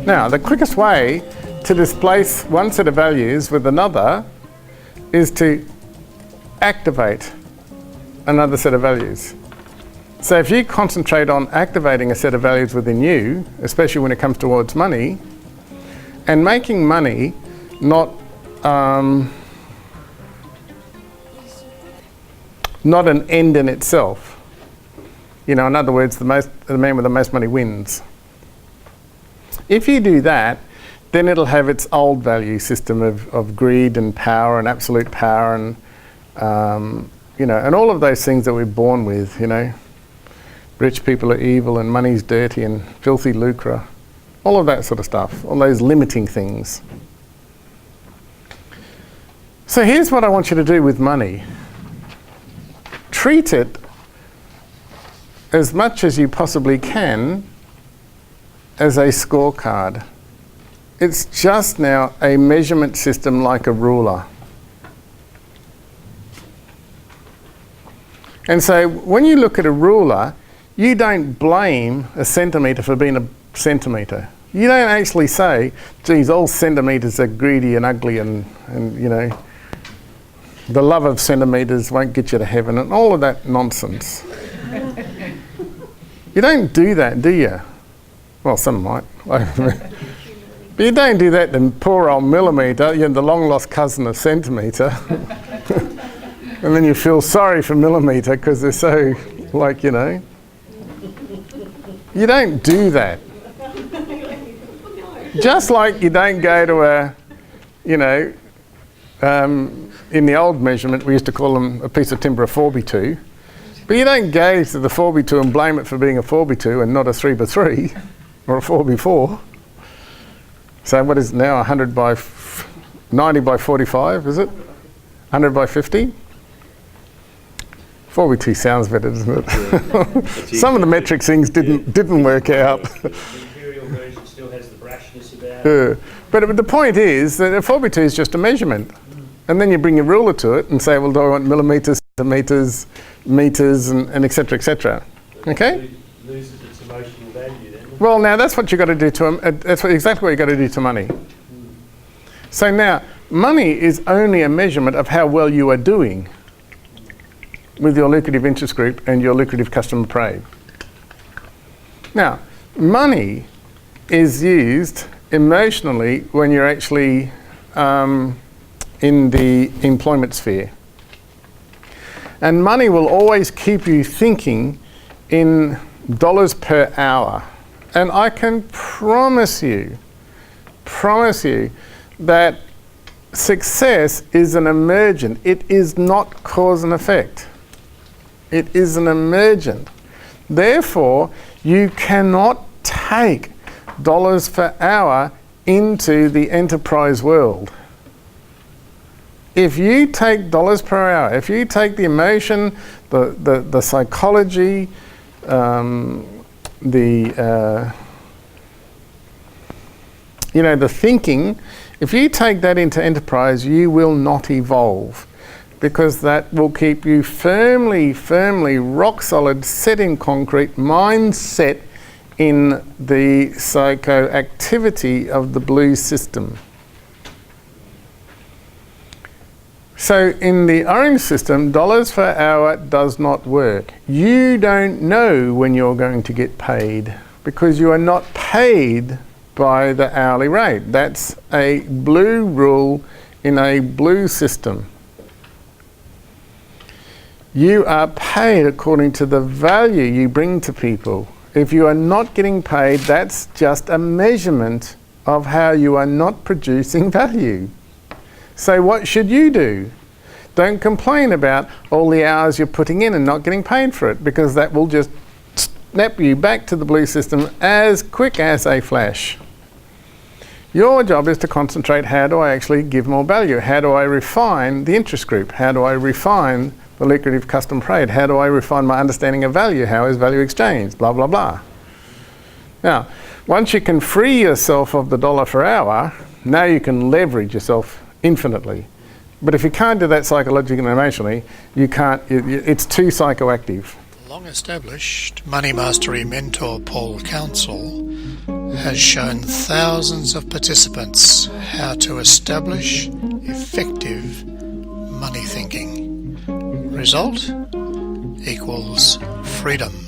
Now, the quickest way to displace one set of values with another is to activate another set of values. So if you concentrate on activating a set of values within you, especially when it comes towards money, and making money not an end in itself. You know, in other words, the man with the most money wins. If you do that, then it'll have its old value system of greed and power and absolute power and you know, and all of those things that we're born with, you know. Rich people are evil and money's dirty and filthy lucre. All of that sort of stuff, all those limiting things. So here's what I want you to do with money. Treat it as much as you possibly can as a scorecard. It's just now a measurement system like a ruler. And so when you look at a ruler, you don't blame a centimetre for being a centimetre. You don't actually say, geez, all centimetres are greedy and ugly and you know, the love of centimetres won't get you to heaven and all of that nonsense. You don't do that, do you? Well, some might. But you don't do that to poor old millimetre, you're the long-lost cousin of centimetre. And then you feel sorry for millimetre because they're so, like, you know. You don't do that. Just like you don't go to a, you know, in the old measurement we used to call them a piece of timber a 4x2. But you don't go to the 4x2 and blame it for being a 4x2 and not a 3x3 or a 4x4. So what is it now, 100 by 90 by 45, is it? 100 by 50? 4x2 sounds better, doesn't it? Some of the metric things didn't work out. The imperial version still has the brashness about it. But the point is that a 4x2 is just a measurement. And then you bring your ruler to it and say, well, do I want millimetres, centimetres, metres, and et cetera, et cetera. Okay? It loses its emotional value then. Well, now that's what you've got to do to them. That's exactly what you've got to do to money. So now, money is only a measurement of how well you are doing with your lucrative interest group and your lucrative customer paid. Now, money is used emotionally when you're actually in the employment sphere. And money will always keep you thinking in dollars per hour. And I can promise you that success is an emergent. It is not cause and effect. It is an emergent. Therefore, you cannot take dollars per hour into the enterprise world. If you take dollars per hour, if you take the emotion, the psychology, you know, the thinking, if you take that into enterprise, you will not evolve, because that will keep you firmly, rock solid, set in concrete, mindset in the psychoactivity of the blue system. So in the orange system, dollars per hour does not work. You don't know when you're going to get paid because you are not paid by the hourly rate. That's a blue rule in a blue system. You are paid according to the value you bring to people. If you are not getting paid, that's just a measurement of how you are not producing value. So what should you do? Don't complain about all the hours you're putting in and not getting paid for it, because that will just snap you back to the blue system as quick as a flash. Your job is to concentrate, how do I actually give more value? How do I refine the interest group? How do I refine the lucrative custom trade? How do I refine my understanding of value? How is value exchanged? Blah, blah, blah. Now, once you can free yourself of the dollar per hour, now you can leverage yourself infinitely. But if you can't do that psychologically and emotionally, you can't, it's too psychoactive. Long-established money mastery mentor Paul Counsel has shown thousands of participants how to establish effective money thinking. Result equals freedom.